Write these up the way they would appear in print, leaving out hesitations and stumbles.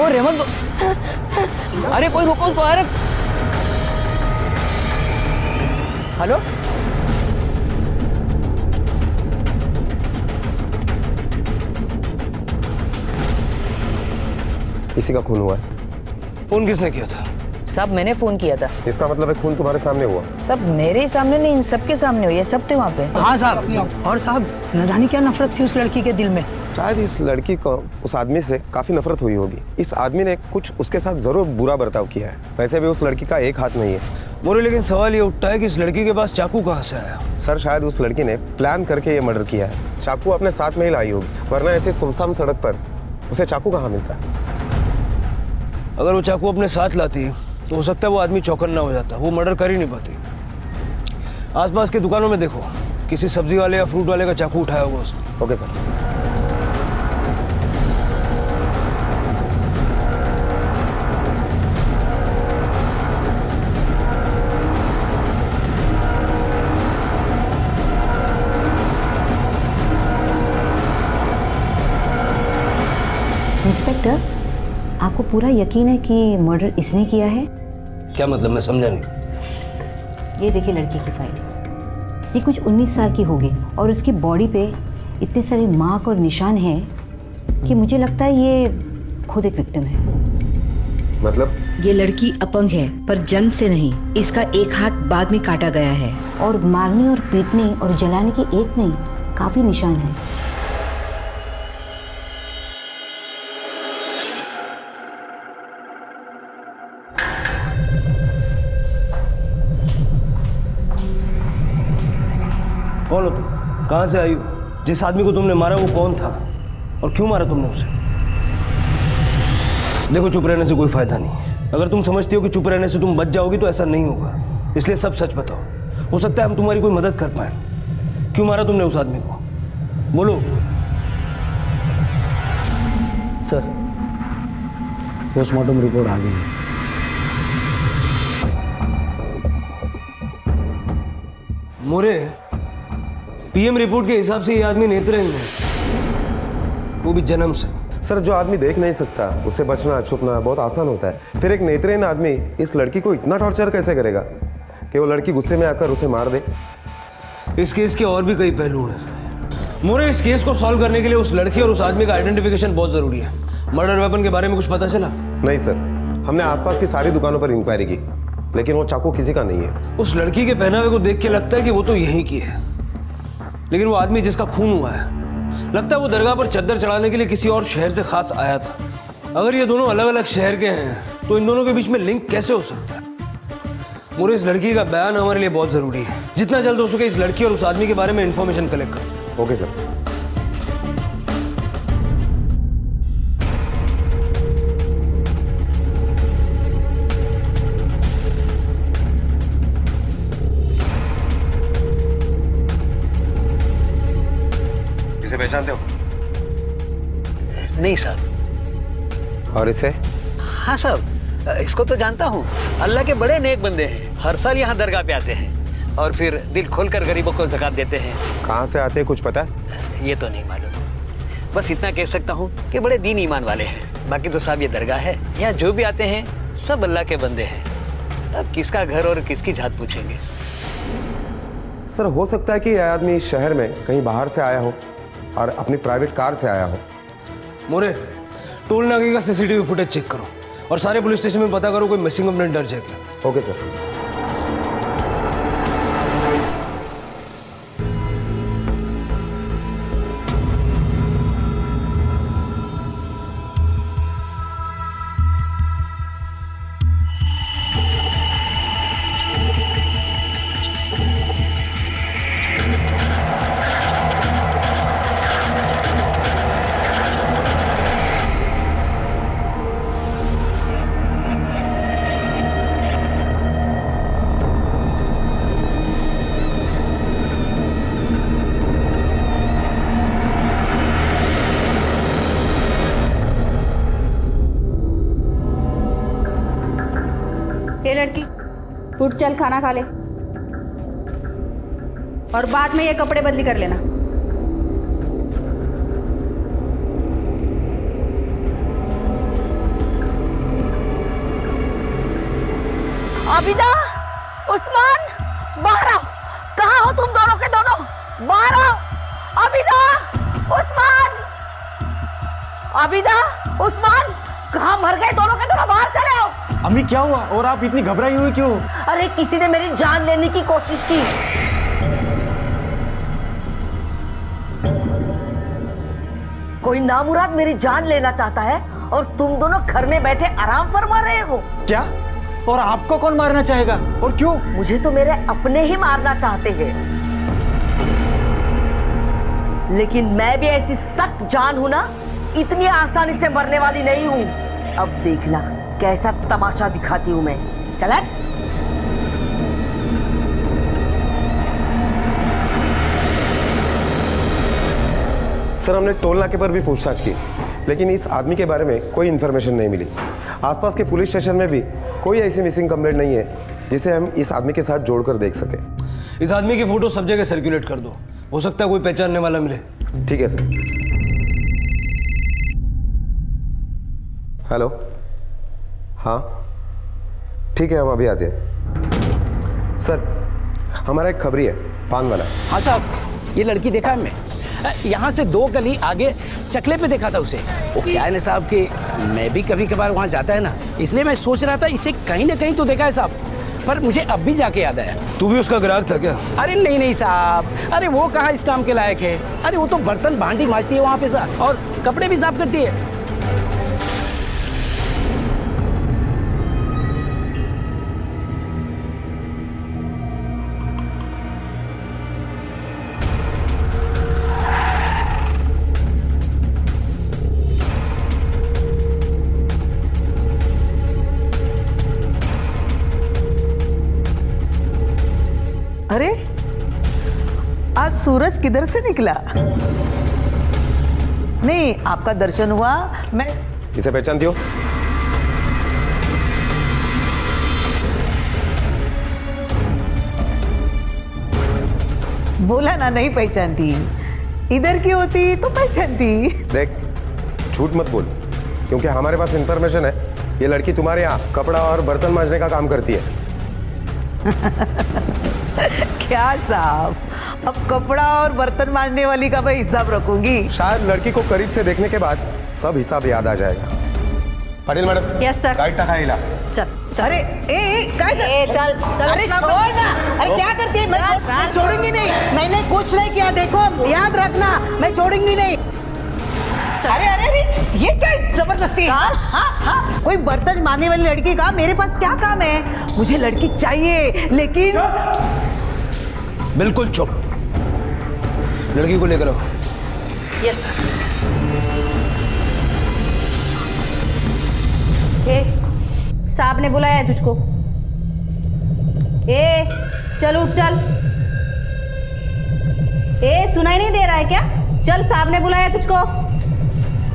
वो रेमन तो, अरे कोई रुको उसको। अरे हेलो, इसी का खून हुआ है। फोन किसने किया था? सब मैंने फोन किया था। इसका मतलब है खून तुम्हारे सामने हुआ? सब मेरे ही सामने नहीं, इन सबके सामने हुई है, सब थे वहाँ पे। हाँ साहब, और साहब न जाने क्या नफरत थी उस लड़की के दिल में। शायद इस लड़की को उस आदमी से काफी नफरत हुई होगी। इस आदमी ने कुछ उसके साथ जरूर बुरा बर्ताव किया है। वैसे भी उस लड़की का एक हाथ नहीं है। मोरे, लेकिन सवाल ये उठता है कि इस लड़की के पास चाकू कहाँ से आया? सर शायद उस लड़की ने प्लान करके ये मर्डर किया है। चाकू अपने साथ में ही लाई होगी, वरना ऐसे सुनसान सड़क पर उसे चाकू कहाँ मिलता है? अगर वो चाकू अपने साथ लाती तो हो सकता है वो आदमी चौकन्ना हो जाता, वो मर्डर कर ही नहीं पाती। आसपास के दुकानों में देखो, किसी सब्जी वाले या फ्रूट वाले का चाकू उठाया हुआ उसने। Okay sir. इंस्पेक्टर, आपको पूरा यकीन है कि मर्डर इसने किया है? क्या मतलब, मैं समझा नहीं। ये देखिए लड़की की फाइल। ये कुछ 19 साल की होगी और उसकी बॉडी पे इतने सारे मार्क और निशान हैं कि मुझे लगता है ये खुद एक विक्टिम है। मतलब? ये लड़की अपंग है, पर जन्म से नहीं। इसका एक हाथ बाद में काटा गया है और मारने और पीटने और जलाने के एक नहीं, काफी निशान है। कौन हो तुम? कहाँ से आई हो? जिस आदमी को तुमने मारा वो कौन था और क्यों मारा तुमने उसे? देखो, चुप रहने से कोई फायदा नहीं। अगर तुम समझती हो कि चुप रहने से तुम बच जाओगी तो ऐसा नहीं होगा। इसलिए सब सच बताओ, हो सकता है हम तुम्हारी कोई मदद कर पाए। क्यों मारा तुमने उस आदमी को? बोलो। सर, पोस्टमार्टम रिपोर्ट आ गई है। मोरे, पीएम रिपोर्ट के हिसाब से ये आदमी नेत्रहीन है, वो भी जन्म से। सर, जो आदमी देख नहीं सकता उसे बचना छुपना बहुत आसान होता है। फिर एक नेत्रहीन आदमी इस लड़की को इतना टॉर्चर कैसे करेगा कि वो लड़की गुस्से में आकर उसे मार दे? इस केस के और भी कई पहलू हैं। मोरे, इस केस को सॉल्व करने के लिए उस लड़की और उस आदमी का आइडेंटिफिकेशन बहुत जरूरी है। मर्डर वेपन के बारे में कुछ पता चला? नहीं सर, हमने आसपास की सारी दुकानों पर इंक्वायरी की, लेकिन वो चाकू किसी का नहीं है। उस लड़की के पहनावे को देख के लगता है कि वो तो यहीं की है, लेकिन वो आदमी जिसका खून हुआ है, लगता है वो दरगाह पर चद्दर चढ़ाने के लिए किसी और शहर से खास आया था। अगर ये दोनों अलग अलग शहर के हैं तो इन दोनों के बीच में लिंक कैसे हो सकता है? मोरे, इस लड़की का बयान हमारे लिए बहुत जरूरी है। जितना जल्द हो सके इस लड़की और उस आदमी के बारे में इंफॉर्मेशन कलेक्ट करो। Okay sir. इसे पहचानते हो? नहीं साहब। और इसे? हाँ साहब, इसको तो जानता हूँ। अल्लाह के बड़े नेक बंदे हैं, हर साल यहाँ दरगाह पे आते हैं और फिर दिल खोलकर गरीबों को ज़कात देते हैं। कहाँ से आते हैं कुछ पता है? ये तो नहीं मालूम, बस इतना कह सकता हूँ कि बड़े दीन ईमान वाले हैं। बाकी तो साहब ये दरगाह है, यहाँ जो भी आते हैं सब अल्लाह के बंदे हैं। अब किसका घर और किसकी जात पूछेंगे? सर, हो सकता है कि यह आदमी शहर में कहीं बाहर से आया हो और अपनी प्राइवेट कार से आया हो। मोरे, टोल नाके का सीसीटीवी फुटेज चेक करो और सारे पुलिस स्टेशन में पता करो कोई मिसिंग कंप्लेंट दर्ज है क्या। Okay sir. ये लड़की, उठ चल खाना खा ले और बाद में ये कपड़े बदली कर लेना। अबिदा, उस्मान, बाहर आओ। कहाँ हो तुम दोनों के दोनों? बाहर आओ। अबिदा, उस्मान, अबिदा, उस्मान, कहाँ मर गए दोनों के दोनों? बाहर चले आओ। अम्मी क्या हुआ और आप इतनी घबराई हुई क्यों? अरे किसी ने मेरी जान लेने की कोशिश की। कोई नामुराद मेरी जान लेना चाहता है और तुम दोनों घर में बैठे आराम फरमा रहे हो। क्या? और आपको कौन मारना चाहेगा और क्यों? मुझे तो मेरे अपने ही मारना चाहते हैं, लेकिन मैं भी ऐसी सख्त जान हूं ना, इतनी आसानी से मरने वाली नहीं हूं। अब देखना कैसा तमाशा दिखाती हूं मैं। चला। सर हमने टोल नाके पर भी पूछताछ की, लेकिन इस आदमी के बारे में कोई इन्फॉर्मेशन नहीं मिली। आसपास के पुलिस स्टेशन में भी कोई ऐसी मिसिंग कंप्लेंट नहीं है जिसे हम इस आदमी के साथ जोड़कर देख सके। इस आदमी की फोटो सब जगह सर्कुलेट कर दो, हो सकता है कोई पहचानने वाला मिले। ठीक है सर। हेलो, हाँ ठीक है, हम अभी आते हैं। सर हमारा एक खबरी है, पान वाला। हाँ साहब, ये लड़की देखा है मैं यहाँ से 2 गली आगे चकले पे देखा था उसे। वो क्या है ना साहब कि मैं भी कभी कभार वहाँ जाता है ना, इसलिए मैं सोच रहा था इसे कहीं ना कहीं तो देखा है साहब, पर मुझे अब भी जाके याद आया। तू भी उसका ग्राहक था क्या? अरे नहीं नहीं साहब, अरे वो कहाँ इस काम के लायक है। अरे वो तो बर्तन भांडी मांजती है वहाँ पे साहब, और कपड़े भी साफ करती है। अरे आज सूरज किधर से निकला? नहीं, आपका दर्शन हुआ। मैं इसे पहचानती हो? बोला ना नहीं पहचानती, इधर की होती तो पहचानती। देख झूठ मत बोल, क्योंकि हमारे पास इंफॉर्मेशन है ये लड़की तुम्हारे यहाँ कपड़ा और बर्तन मांजने का काम करती है। क्या साहब, अब कपड़ा और बर्तन मांजने वाली का मैं हिसाब रखूंगी। शायद लड़की को करीब से देखने के बाद सब हिसाब याद आ जाएगा। Patil madam. Yes sir. Guide टका हिला। चल अरे काय कर? चल चल। अरे छोड़ ना। अरे क्या करती है? मैं छोड़ूंगी नहीं। मैंने कुछ नहीं किया, देखो याद रखना, मैं छोड़ूंगी नहीं। अरे अरे अरे ये क्या जबरदस्ती? हाँ हाँ, कोई बर्तन मारने वाली लड़की का मेरे पास क्या काम है? मुझे लड़की चाहिए, लेकिन बिल्कुल चुप। लड़की को लेकर आओ। Yes sir. साहब ने बुलाया है तुझको। चल उठ चल। सुनाई नहीं दे रहा है क्या? चल, साहब ने बुलाया है तुझको।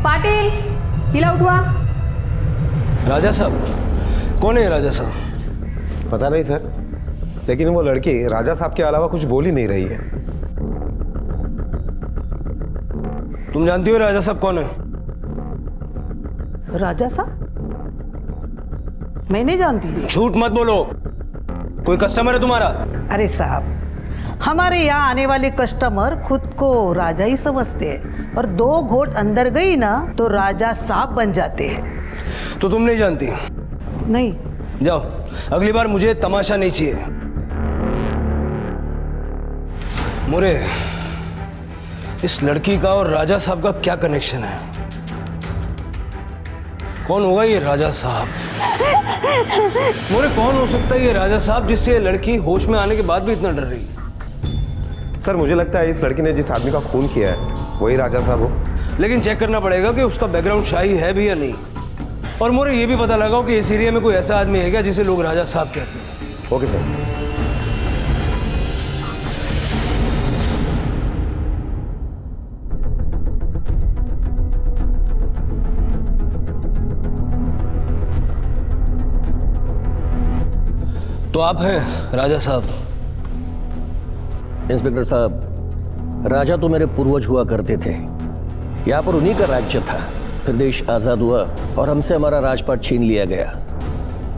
पाटिल, हिला उठवा। राजा साहब? कौन है राजा साहब? पता नहीं सर, लेकिन वो लड़की राजा साहब के अलावा कुछ बोल ही नहीं रही है। तुम जानती हो राजा साहब कौन है? राजा साहब? मैं नहीं जानती। झूठ मत बोलो। कोई कस्टमर है तुम्हारा? अरे साहब, हमारे यहाँ आने वाले कस्टमर खुद को राजा ही समझते हैं, और 2 घोट अंदर गई ना तो राजा साहब बन जाते हैं। तो तुम नहीं जानती? नहीं। जाओ, अगली बार मुझे तमाशा नहीं चाहिए। मोरे, इस लड़की का और राजा साहब का क्या कनेक्शन है? कौन होगा ये राजा साहब? मोरे, कौन हो सकता है ये राजा साहब जिससे ये लड़की होश में आने के बाद भी इतना डर रही है? सर मुझे लगता है इस लड़की ने जिस आदमी का खून किया है वही राजा साहब हो। लेकिन चेक करना पड़ेगा कि उसका बैकग्राउंड शाही है भी या नहीं। और मोरे, ये भी पता लगाओ कि इस एरिया में कोई ऐसा आदमी है क्या जिसे लोग राजा साहब कहते हैं। Okay sir. तो आप हैं राजा साहब? इंस्पेक्टर साहब, राजा तो मेरे पूर्वज हुआ करते थे। यहाँ पर उन्हीं का राज्य था। फिर देश आज़ाद हुआ और हमसे हमारा राजपाट छीन लिया गया,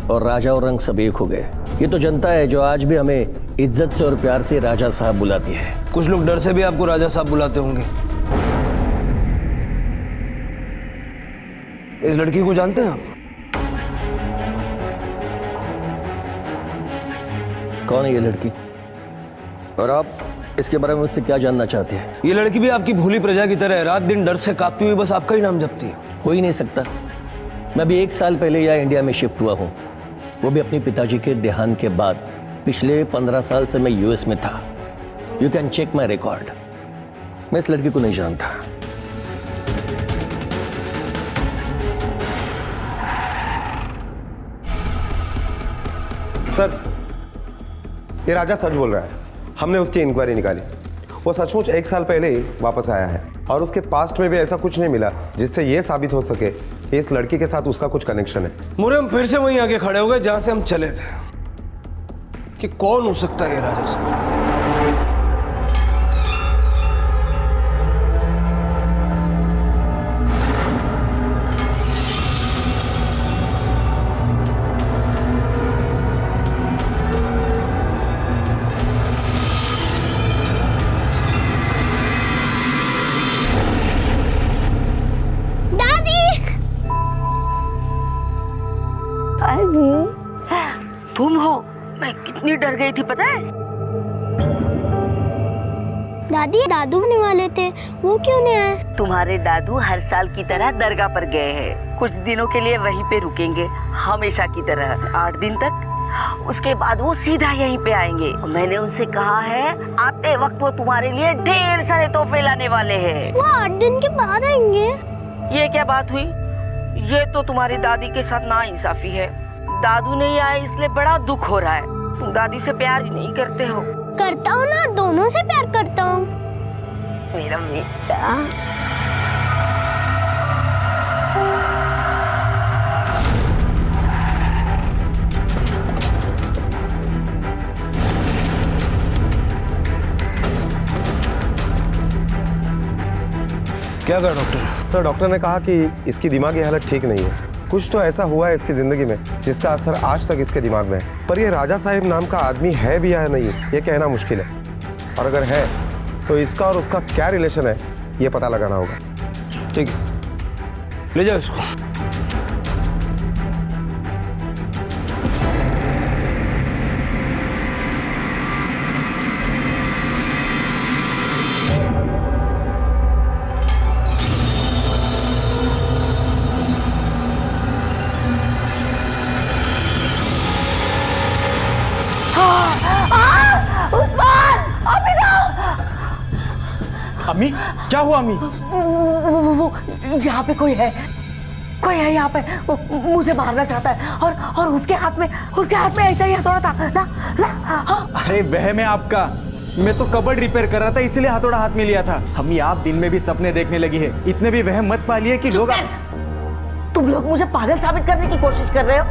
और राजा और रंग सब एक हो गए। ये तो जनता है जो आज भी हमें इज्जत से और प्यार से राजा साहब बुलाती है। कुछ लोग डर से भी आपको राजा साहब बुलाते होंगे। इस लड़की को जानते हैं आप? कौन है ये लड़की और आप इसके बारे में मुझसे क्या जानना चाहते हैं? ये लड़की भी आपकी भोली प्रजा की तरह है, रात दिन डर से कांपती हुई बस आपका ही नाम जपती है। हो ही नहीं सकता। मैं भी 1 साल पहले यहाँ इंडिया में शिफ्ट हुआ हूँ, वो भी अपने पिताजी के देहांत के बाद। पिछले 15 साल से मैं यूएस में था। You can check my record. मैं इस लड़की को नहीं जानता। सर, ये राजा सच बोल रहा है। हमने उसकी इंक्वायरी निकाली। वो सचमुच 1 साल पहले ही वापस आया है और उसके पास्ट में भी ऐसा कुछ नहीं मिला जिससे ये साबित हो सके कि इस लड़की के साथ उसका कुछ कनेक्शन है। मुरे हम फिर से वहीं आगे खड़े हो गए जहां से हम चले थे कि कौन हो सकता है ये राजा साहब। तुम हो? मैं कितनी डर गई थी पता है? दादी, दादू आने वाले थे, वो क्यों नहीं आए? तुम्हारे दादू हर साल की तरह दरगाह पर गए हैं। कुछ दिनों के लिए वहीं पे रुकेंगे, हमेशा की तरह 8 दिन तक। उसके बाद वो सीधा यहीं पे आएंगे। मैंने उनसे कहा है आते वक्त वो तुम्हारे लिए ढेर सारे तोहफे लाने वाले हैं। वो 8 दिन के बाद आएंगे। ये क्या बात हुई? ये तो तुम्हारी दादी के साथ नाइंसाफी है। दादू नहीं आए इसलिए बड़ा दुख हो रहा है। तुम दादी से प्यार ही नहीं करते हो। करता हूँ ना, दोनों से प्यार करता हूँ। मेरा बेटा। क्या कहा डॉक्टर? सर, डॉक्टर ने कहा कि इसकी दिमागी हालत ठीक नहीं है। कुछ तो ऐसा हुआ है इसकी जिंदगी में जिसका असर आज तक इसके दिमाग में है। पर ये राजा साहिब नाम का आदमी है भी या नहीं ये कहना मुश्किल है। और अगर है तो इसका और उसका क्या रिलेशन है ये पता लगाना होगा। ठीक है, ले जाओ इसको। अम्मी, क्या हुआ अम्मी? वो यहाँ पे कोई है यहाँ पे। मुझे मारना चाहता है और उसके हाथ में ऐसा ही हथौड़ा था ना। हाँ। अरे वहम है आपका। मैं तो कबर्ड रिपेयर कर रहा था इसलिए हथौड़ा हाथ में लिया था। अम्मी, आप दिन में भी सपने देखने लगी है। इतने भी वहम मत पालिए कि लोग तुम लोग मुझे पागल साबित करने की कोशिश कर रहे हो।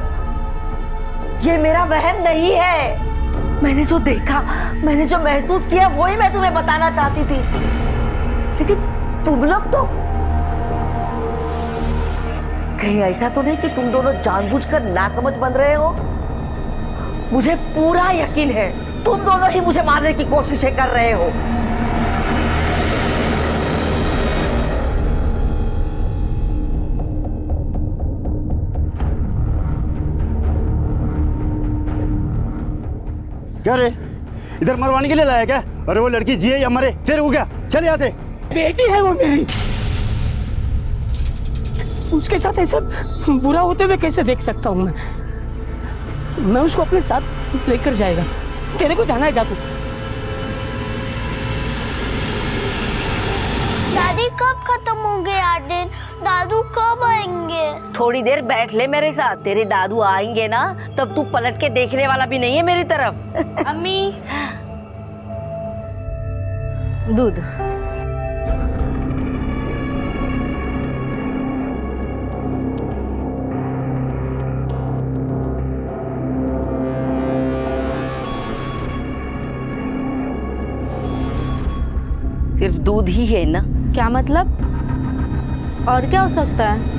ये मेरा वहम नहीं है। मैंने जो देखा, मैंने जो महसूस किया वही मैं तुम्हें बताना चाहती थी। लेकिन तुम लोग तो कहीं ऐसा तो नहीं कि तुम दोनों जानबूझकर नासमझ बन रहे हो? मुझे पूरा यकीन है तुम दोनों ही मुझे मारने की कोशिशें कर रहे हो। क्या रे, इधर मरवाने के लिए लाया क्या? अरे वो लड़की जिए या मरे, फिर हो गया। चल यहाँ से। बेटी है वो मेरी, उसके साथ ऐसा बुरा होते हुए कैसे देख सकता हूँ मैं उसको अपने साथ लेकर जाएगा। तेरे को जाना है, जा तू। दादी कब खत्म होंगे 8 दिन? दादू कब आएंगे? थोड़ी देर बैठ ले मेरे साथ। तेरे दादू आएंगे ना तब तू पलट के देखने वाला भी नहीं है मेरी तरफ। अम्मी, दूध। सिर्फ दूध ही है ना? क्या मतलब? और क्या हो सकता है?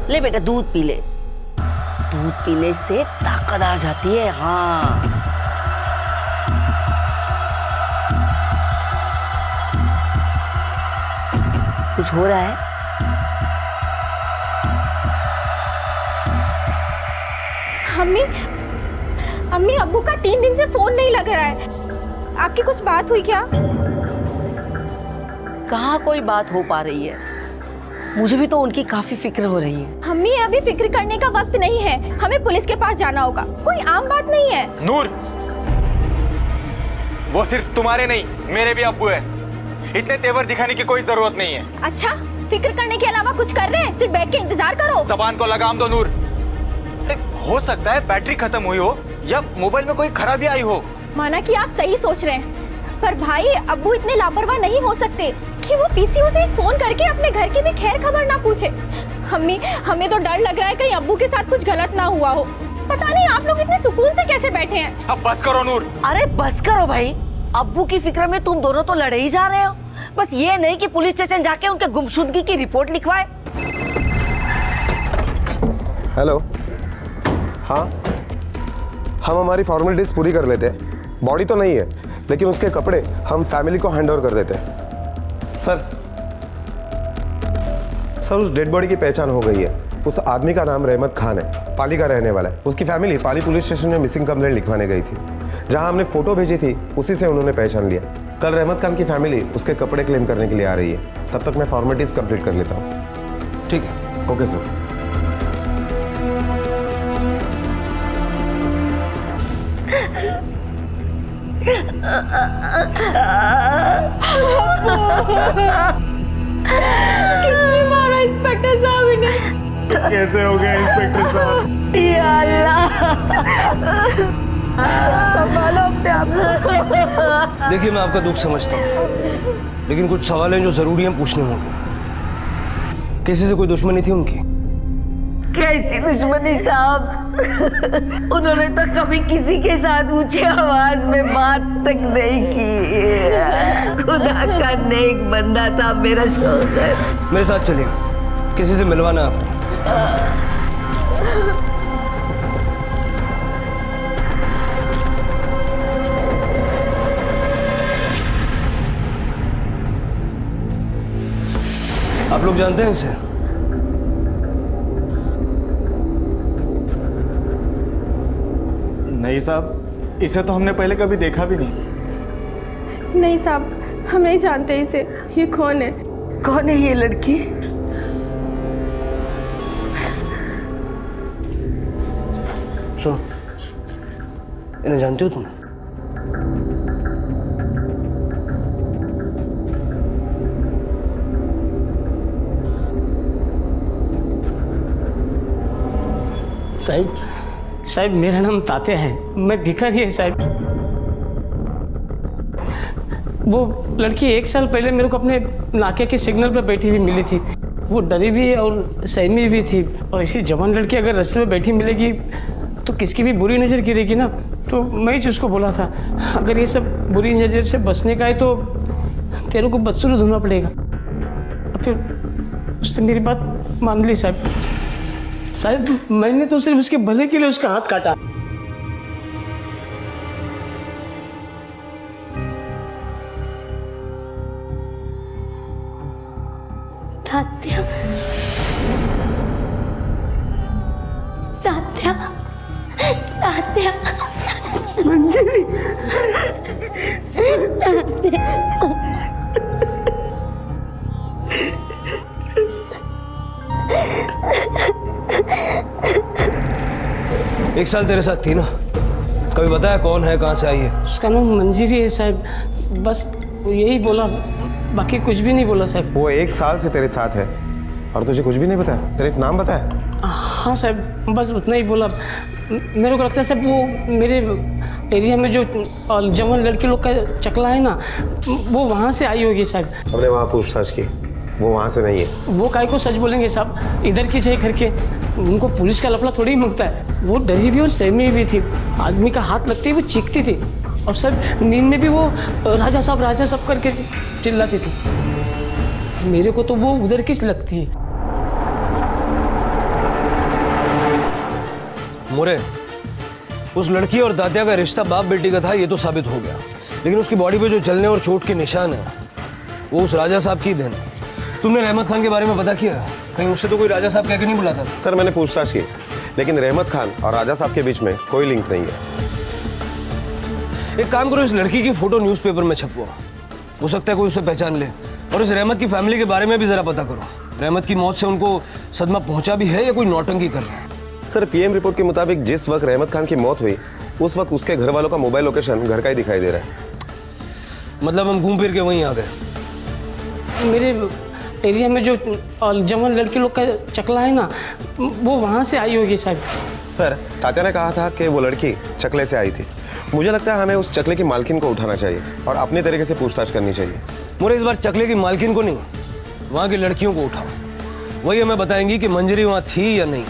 ले बेटा दूध पी ले, दूध पीने से ताकत आ जाती है। हाँ कुछ हो रहा है? अम्मी अम्मी अब्बू का 3 दिन से फोन नहीं लग रहा है। आपकी कुछ बात हुई क्या? कहाँ कोई बात हो पा रही है, मुझे भी तो उनकी काफी फिक्र हो रही है। अम्मी अभी फिक्र करने का वक्त नहीं है, हमें पुलिस के पास जाना होगा, कोई आम बात नहीं है। नूर, वो सिर्फ तुम्हारे नहीं मेरे भी अब्बू है, इतने तेवर दिखाने की कोई जरूरत नहीं है। अच्छा, फिक्र करने के अलावा कुछ कर रहे हैं? सिर्फ बैठ के इंतजार करो। जबान को लगाम दो नूर। हो सकता है बैटरी खत्म हुई हो या मोबाइल में कोई खराबी आई हो। माना कि आप सही सोच रहे हैं, पर भाई अब्बू इतने लापरवाह नहीं हो सकते कि वो पीसीओ से एक फोन करके अपने घर की भी खैर खबर ना पूछे। अम्मी हमें तो डर लग रहा है कहीं अब्बू के साथ कुछ गलत ना हुआ हो। पता नहीं आप लोग इतने सुकून से कैसे बैठे हैं। अब बस करो नूर। अरे बस करो भाई, अब्बू की फिक्र में तुम दोनों तो लड़े ही जा रहे हो। बस ये नहीं कि पुलिस स्टेशन जाके उनके गुमशुदगी की रिपोर्ट लिखवाए। हेलो, हाँ हम हमारी फॉर्मेलिटीज पूरी कर लेते हैं, बॉडी तो नहीं है लेकिन उसके कपड़े हम फैमिली को हैंड ओवर कर देते हैं। सर उस डेड बॉडी की पहचान हो गई है। उस आदमी का नाम रहमत खान है, पाली का रहने वाला है। उसकी फैमिली पाली पुलिस स्टेशन में मिसिंग कंप्लेंट लिखवाने गई थी। जहां हमने फोटो भेजी थी उसी से उन्होंने पहचान लिया। कल रहमत खान की फैमिली उसके कपड़े क्लेम करने के लिए आ रही है। तब तक मैं फॉर्मेलिटीज कंप्लीट कर लेता हूँ। ठीक है। Okay sir. किसने मारा इंस्पेक्टर साहब इन्हें? कैसे हो गया इंस्पेक्टर साहब? या अल्लाह, संभालो अपने आप को। देखिए मैं आपका दुख समझता हूँ, लेकिन कुछ सवाल हैं जो जरूरी हैं पूछने होंगे। किसी से कोई दुश्मनी थी उनकी? कैसी दुश्मनी साहब, उन्होंने तो कभी किसी के साथ ऊंची आवाज में बात तक नहीं की। खुदा का नेक बंदा था मेरा शौहर। मेरे साथ चलिए, किसी से मिलवाना आपको। आप लोग जानते हैं इसे? नहीं साहब, इसे तो हमने पहले कभी देखा भी नहीं। नहीं साहब, हम नहीं जानते इसे। ये कौन है? कौन है ये लड़की? सुनो, इन्हें जानती हो तुम? साहब मेरा नाम तात्या है, मैं भिखारी है साहब। वो लड़की 1 साल पहले मेरे को अपने नाके के सिग्नल पर बैठी हुई मिली थी। वो डरी भी और सहमी भी थी, और ऐसी जवान लड़की अगर रास्ते में बैठी मिलेगी तो किसकी भी बुरी नज़र गिरेगी ना। तो मैं ही उसको बोला था, अगर ये सब बुरी नज़र से बचने का है तो तेरे को बदसूरत ढूंढना पड़ेगा। और फिर उससे मेरी बात मान ली साहब। साहब मैंने तो सिर्फ उसके भले के लिए उसका हाथ काटा। तात्या, तात्या, तात्या, मंजरी, तात्या। 1 साल तेरे साथ थी ना, कभी बताया कौन है, कहाँ से आई है? उसका नाम मंजीरी है साहब, बस यही बोला, बाकी कुछ भी नहीं बोला साहब। वो 1 साल से तेरे साथ है और तुझे कुछ भी नहीं बताया? सिर्फ नाम बताया? हाँ साहब, बस उतना ही बोला। मेरे को लगता है साहब वो मेरे एरिया में जो जवान लड़के लोग का चकला है ना, वो वहाँ से आई होगी साहब। हमने वहाँ पूछताछ की, वो वहाँ से नहीं है। वो काहे को सच बोलेंगे साहब, इधर की चाहिए करके, उनको पुलिस का लफड़ा थोड़ी मंगता है। वो डरी भी और सहमी भी थी, आदमी का हाथ लगते ही वो चीखती थी, और सब नींद में भी वो राजा साहब करके चिल्लाती थी। मेरे को तो वो उधर की लगती है। मोरे, उस लड़की और दात्या का रिश्ता बाप बेटी का था, ये तो साबित हो गया, लेकिन उसकी बॉडी पे जो जलने और चोट के निशान है वो उस राजा साहब की देन है। तुमने रहमत खान के बारे में पता किया? कहीं उससे तो कोई राजा साहब कह के नहीं बुलाता था? सर मैंने पूछताछ की, लेकिन रहमत खान और राजा साहब के बीच में कोई लिंक नहीं है। एक काम करो, इस लड़की की फोटो न्यूज़पेपर में छपवाओ, हो सकता है कोई उसे पहचान ले। और इस रहमत की फैमिली के बारे में भी जरा पता करो, रहमत की मौत से उनको सदमा पहुंचा भी है या कोई नौटंकी कर रहे हैं? सर पीएम रिपोर्ट के मुताबिक जिस वक्त रहमत खान की मौत हुई उस वक्त उसके घर वालों का मोबाइल लोकेशन घर का ही दिखाई दे रहा है। मतलब हम घूम फिर के वहीं आ गए। मेरे एरिया में जो जवान लड़की लोग का चकला है ना, वो वहाँ से आई होगी शायद। सर तात्या ने कहा था कि वो लड़की चकले से आई थी। मुझे लगता है हमें उस चकले की मालकिन को उठाना चाहिए और अपने तरीके से पूछताछ करनी चाहिए। मोरे, इस बार चकले की मालकिन को नहीं, वहाँ की लड़कियों को उठाओ, वही हमें बताएंगी कि मंजरी वहाँ थी या नहीं।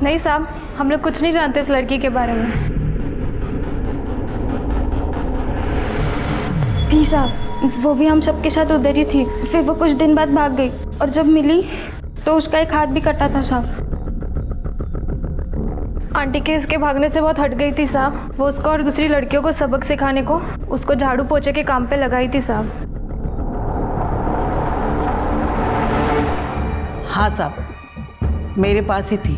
नहीं साहब, हम लोग कुछ नहीं जानते इस लड़की के बारे में। थी साहब, वो भी हम सबके साथ उधर ही थी। फिर वो कुछ दिन बाद भाग गई और जब मिली तो उसका एक हाथ भी कटा था साहब। आंटी के इसके भागने से बहुत हट गई थी साहब। वो उसको और दूसरी लड़कियों को सबक सिखाने को उसको झाड़ू पोछे के काम पे लगाई थी साहब। हाँ साहब, मेरे पास ही थी।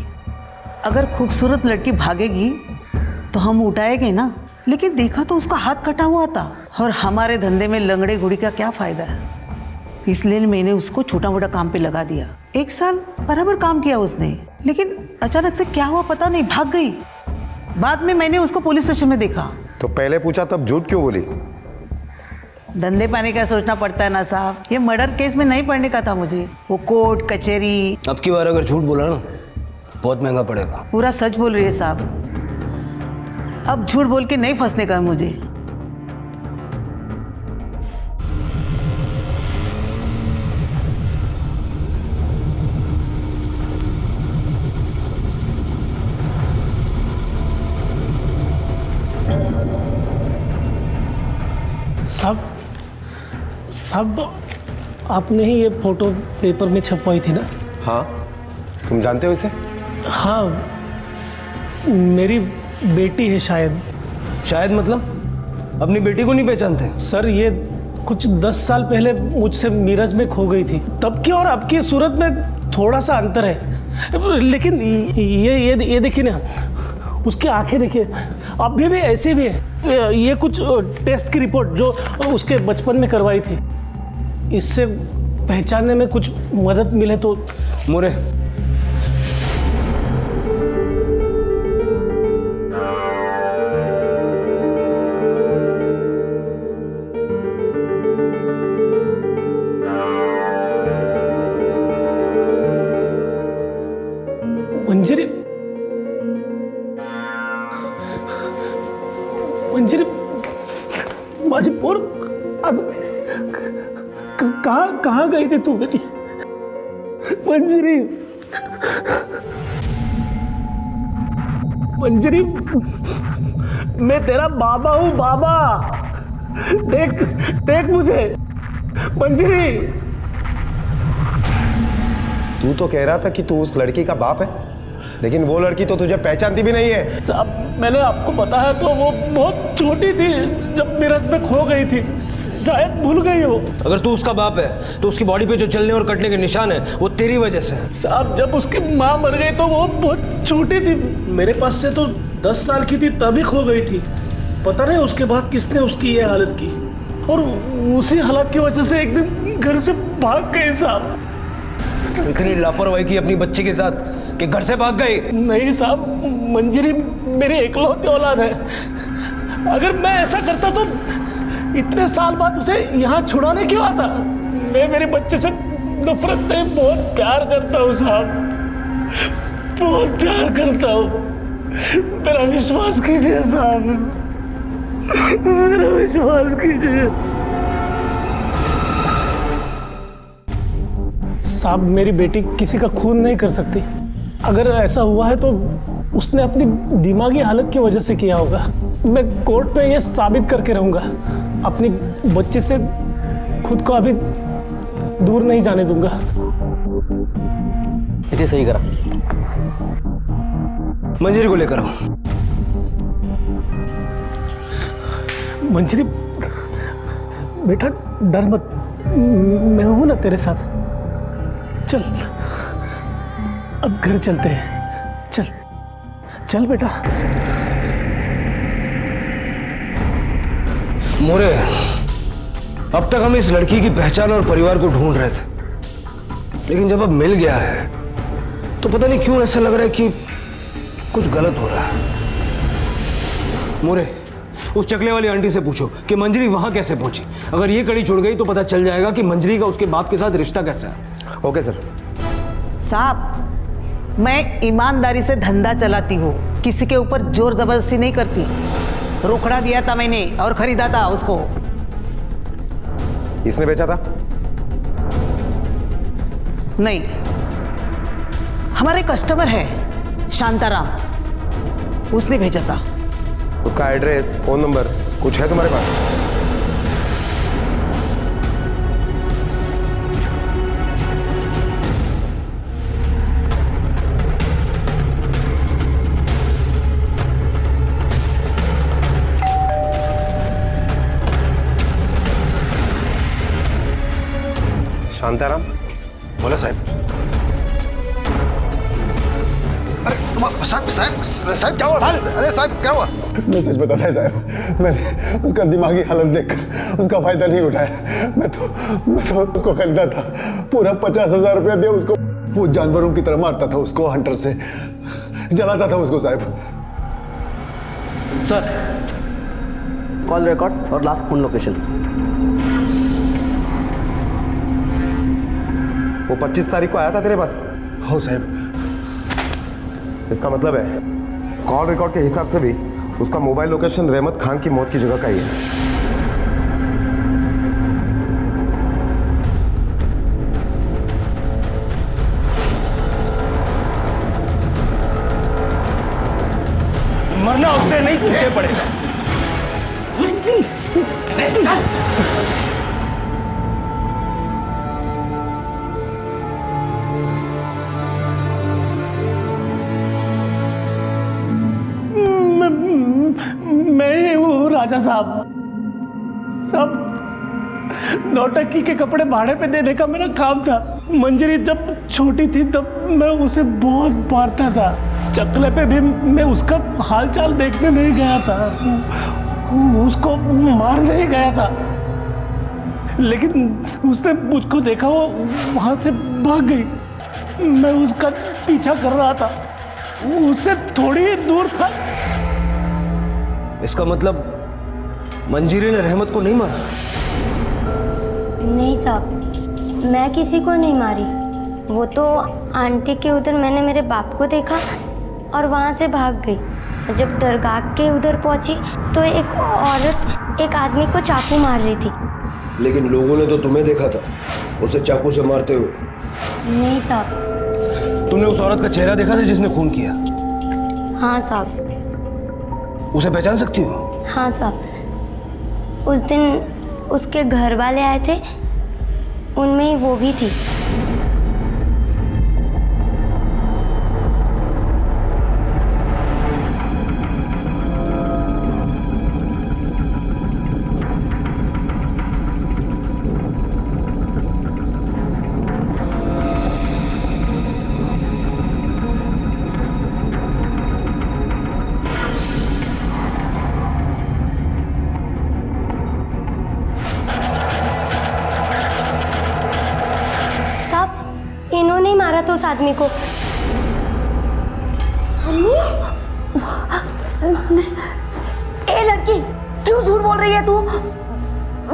अगर खूबसूरत लड़की भागेगी तो हम उठाएंगे ना, लेकिन देखा तो उसका हाथ कटा हुआ था और हमारे धंधे में लंगड़े घुड़ी का क्या फायदा है, इसलिए मैंने उसको छोटा मोटा काम पे लगा दिया। 1 साल बराबर काम किया उसने, लेकिन अचानक से क्या हुआ पता नहीं, भाग गई। बाद में मैंने उसको पुलिस स्टेशन में देखा। तो पहले पूछा तब झूठ क्यों बोली? धंधे पाने का सोचना पड़ता है ना साहब, ये मर्डर केस में नहीं पढ़ने का था मुझे। वो कोर्ट कचहरी। अब की बार अगर झूठ बोला ना बहुत महंगा पड़ेगा। पूरा सच बोल रही है साहब, अब झूठ बोल के नहीं फंसने का मुझे। साहब आपने ही ये फोटो पेपर में छपवाई थी ना? हाँ, तुम जानते हो इसे? हाँ, मेरी बेटी है शायद। शायद मतलब अपनी बेटी को नहीं पहचानते? सर ये कुछ 10 साल पहले मुझसे मीरज में खो गई थी। तब की और अब की सूरत में थोड़ा सा अंतर है, लेकिन ये देखिए ना, उसकी आंखें देखिए अभी भी ऐसी भी है। ये कुछ टेस्ट की रिपोर्ट जो उसके बचपन में करवाई थी, इससे पहचानने में कुछ मदद मिले तो। मोरे, मंजरी, मंजरी माझी पोर कहाँ गई थी तू बेटी? मंजरी, मंजरी, मैं तेरा बाबा हूँ, बाबा। देख मुझे मंजरी। तू तो कह रहा था कि तू उस लड़की का बाप है, लेकिन वो लड़की तो तुझे पहचानती भी नहीं है। साहब मैंने आपको बताया तो वो बहुत छोटी थी जब मीरज में खो गई थी, शायद भूल गई हो। अगर तू उसका बाप है तो उसकी बॉडी पे जो जलने और कटने के निशान है वो तेरी वजह से है। साहब जब उसकी माँ मर गई तो वो बहुत छोटी थी, मेरे पास से तो 10 साल की थी तभी खो गई थी। पता नहीं उसके बाद किसने उसकी ये हालत की, और उसी हालत की वजह से एक दिन घर से भाग गई। साहब इतनी लापरवाही की अपनी बच्ची के साथ कि घर से भाग गई? नहीं साहब, मंजरी मेरी एकलौती औलाद है। अगर मैं ऐसा करता तो इतने साल बाद उसे यहाँ छुड़ाने क्यों आता? मैं मेरे बच्चे से नफरत नहीं, बहुत प्यार करता हूँ साहब, बहुत प्यार करता हूँ। मेरा विश्वास कीजिए साहब, मेरा विश्वास कीजिए साहब। मेरी बेटी किसी का खून नहीं कर सकती। अगर ऐसा हुआ है तो उसने अपनी दिमागी हालत की वजह से किया होगा। मैं कोर्ट में ये साबित करके रहूंगा, अपनी बच्चे से खुद को अभी दूर नहीं जाने दूंगा। सही करा। मंजरी को लेकर आओ। मंजरी बेटा डर मत, मैं हूं ना तेरे साथ। चल अब घर चलते हैं, चल चल बेटा। मोरे, अब तक हम इस लड़की की पहचान और परिवार को ढूंढ रहे थे, लेकिन जब अब मिल गया है तो पता नहीं क्यों ऐसा लग रहा है कि कुछ गलत हो रहा है। मोरे, उस चकले वाली आंटी से पूछो कि मंजरी वहां कैसे पहुंची। अगर ये कड़ी जुड़ गई तो पता चल जाएगा कि मंजरी का उसके बाप के साथ रिश्ता कैसा है। Okay sir. साहब, मैं ईमानदारी से धंधा चलाती हूँ, किसी के ऊपर जोर जबरदस्ती नहीं करती। रोकड़ा दिया था मैंने और खरीदा था उसको। इसने बेचा था? नहीं, हमारे कस्टमर है शांताराम, उसने भेजा था। उसका एड्रेस, फोन नंबर कुछ है तुम्हारे पास? शांताराम? बोला साहब। अरे साहब साहब साहब क्या हुआ? अरे साहब क्या हुआ? मैं सच बताता है साहब, मैंने उसका दिमागी हालत देखकर उसका फायदा नहीं उठाया। मैं तो उसको खरीदा था, पूरा 50,000 रुपया दिया उसको। वो जानवरों की तरह मारता था उसको, हंटर से जलाता था उसको साहब। सर, कॉल रिकॉर्ड्स और लास्ट फोन लोकेशंस। वो 25 तारीख को आया था तेरे पास? हो साहब। इसका मतलब है कॉल रिकॉर्ड के हिसाब से भी उसका मोबाइल लोकेशन रहमत खान की मौत की जगह का ही है। मरना उससे नहीं, तुझे पड़ेगा। मैं ही हूँ राजा साहब। नौटंकी के कपड़े भाड़े पे देने का मेरा काम था। मंजरी जब छोटी थी तब मैं उसे बहुत मारता था। चकले पे भी मैं उसका हालचाल देखने नहीं गया था, उसको मारने ही गया था, लेकिन उसने मुझको देखा, वो वहां से भाग गई। मैं उसका पीछा कर रहा था, उससे थोड़ी ही दूर था। इसका मतलब मंजीरी ने रहमत को नहीं मारा? नहीं साहब, मैं किसी को नहीं मारी। वो तो आंटी के उधर मैंने मेरे बाप को देखा और वहाँ से भाग गई। जब दरगाह के उधर पहुँची तो एक औरत एक आदमी को चाकू मार रही थी। लेकिन लोगों ने तो तुम्हें देखा था उसे चाकू से मारते हुए। नहीं साहब। तुमने उस औरत का चेहरा देखा था जिसने खून किया? हाँ साहब। उसे पहचान सकती हो? हाँ साहब, उस दिन उसके घर वाले आए थे, उनमें ही वो भी थी। इन्होंने ही मारा था उस आदमी को। ए लड़की, क्यों झूठ बोल रही है तू?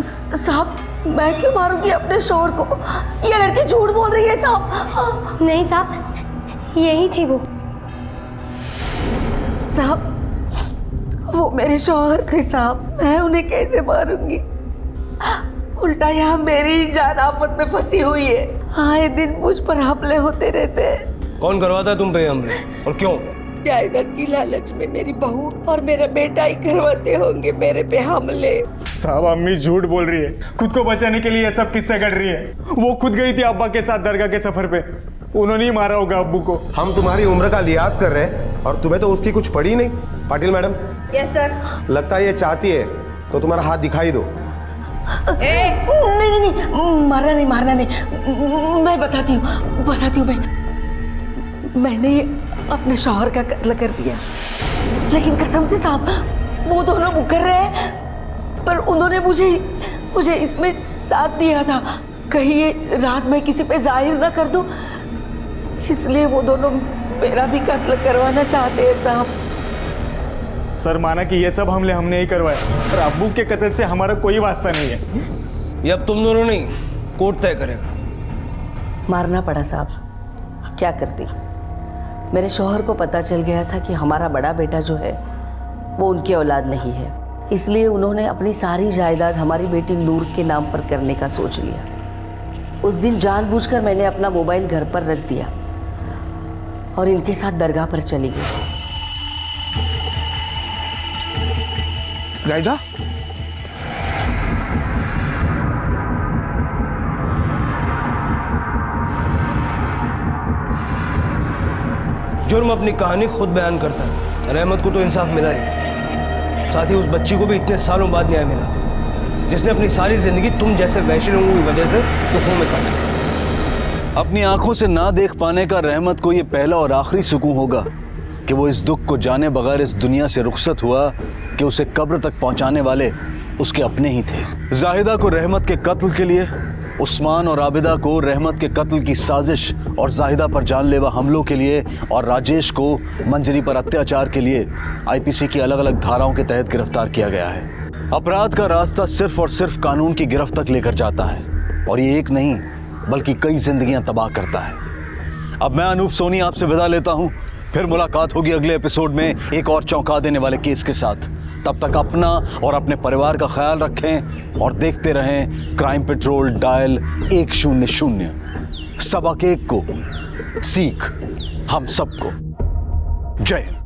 साहब, मैं क्यों मारूंगी अपने शोहर को? ये लड़की झूठ बोल रही है साहब। नहीं साहब, यही थी वो। साहब, वो मेरे शोहर थे साहब, मैं उन्हें कैसे मारूंगी? उल्टा यहाँ मेरी जान आफत में फंसी हुई है। आए दिन मुझ पर हमले होते रहते हैं। कौन करवाता है तुम पे हमले और क्यों? जायदाद की लालच में मेरी बहू और मेरा बेटा ही करवाते होंगे मेरे पे हमले। साहब, अम्मी झूठ बोल रही है। खुद को बचाने के लिए ये सब किस्से कर रही है। वो खुद गई थी अब्बा के साथ दरगाह के सफर पे। उन्होंने ही मारा होगा अब्बू को। हम तुम्हारी उम्र का लिहाज कर रहे हैं और तुम्हें तो उसकी कुछ पड़ी नहीं। Patil madam, yes sir. लगता है ये चाहती है तो तुम्हारा हाथ दिखाई दो। नहीं नहीं नहीं, मारना नहीं, मैं बताती हूँ मैंने अपने शौहर का कत्ल कर दिया, लेकिन कसम से साहब वो दोनों मुकर रहे हैं, पर उन्होंने मुझे इसमें साथ दिया था, कहीं ये राज मैं किसी पे जाहिर ना कर दूं, इसलिए वो दोनों मेरा भी कत्ल करवाना चाहते हैं साहब। सर माना कि ये सब हमले हमने ही करवाए, पर अब्बू के कत्ल से हमारा कोई वास्ता नहीं है। ये अब तुम दोनों नहीं, कोर्ट तय करेगा। मारना पड़ा साहब, क्या करती। मेरे शौहर को पता चल गया था कि हमारा बड़ा बेटा जो है वो उनकी औलाद नहीं है, इसलिए उन्होंने अपनी सारी जायदाद हमारी बेटी नूर के नाम पर करने का सोच लिया। उस दिन जानबूझकर मैंने अपना मोबाइल घर पर रख दिया और इनके साथ दरगाह पर चली गई। जायदा, जुर्म अपनी कहानी खुद बयान करता है। रहमत को तो इंसाफ मिला ही, साथ ही उस बच्ची को भी इतने सालों बाद न्याय मिला, जिसने अपनी सारी जिंदगी तुम जैसे वैश्य लोगों की वजह से दुखों में काटा। अपनी आंखों से ना देख पाने का रहमत को ये पहला और आखिरी सुकून होगा कि वो इस दुख को जाने बगैर इस दुनिया से रुखसत हुआ कि उसे कब्र तक पहुंचाने वाले उसके अपने ही थे। जाहिदा को रहमत के कत्ल के लिए, उस्मान और आबिदा को रहमत के कत्ल की साजिश और जाहिदा पर जानलेवा हमलों के लिए, और राजेश को मंजरी पर अत्याचार के लिए आईपीसी की अलग अलग धाराओं के तहत गिरफ्तार किया गया है। अपराध का रास्ता सिर्फ और सिर्फ कानून की गिरफ्त तक लेकर जाता है, और ये एक नहीं बल्कि कई जिंदगियां तबाह करता है। अब मैं अनूप सोनी आपसे विदा लेता हूं, फिर मुलाकात होगी अगले एपिसोड में एक और चौंका देने वाले केस के साथ। तब तक अपना और अपने परिवार का ख्याल रखें और देखते रहें क्राइम पेट्रोल डायल 100। सबक एक को सीख हम सबको। जय हिंद।